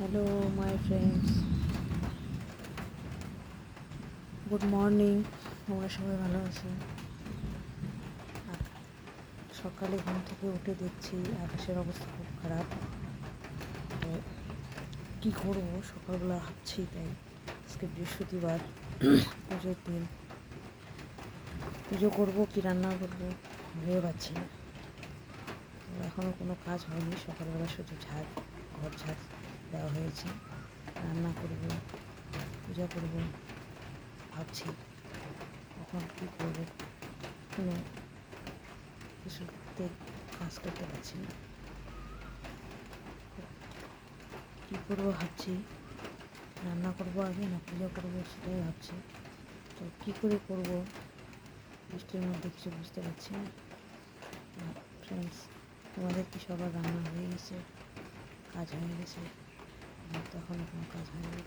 Hello my friends, good morning. তোমরা সবাই ভালো আছো? আর সকালে ঘুম থেকে উঠে দেখছি আকাশের অবস্থা খুব খারাপ। তো কী করবো সকালবেলা ভাবছি, তাই আজকে বৃহস্পতিবার, পুজোর দিন, পুজো করবো কি রান্না করবো ভেবে পাচ্ছি না। এখনও কোনো কাজ হয়নি, সকালবেলা শুধু ঘর ঝাড় দেওয়া হয়েছে। রান্না করবো, পূজা করবো ভাবছি, এখন কী করবো কোনো কিছুতে কাজ করতে পারছি না। কী করবো ভাবছি, রান্না করবো আগে না পূজা করবো সেটাই ভাবছি। তো কী করে করবো বৃষ্টির মধ্যে কিছু বুঝতে পারছি না। ফ্রেন্ডস, তোমাদের কি সবার রান্না হয়ে গেছে, কাজ হয়ে গেছে? আমার তো এখনও কোনো কাজ হয়নি।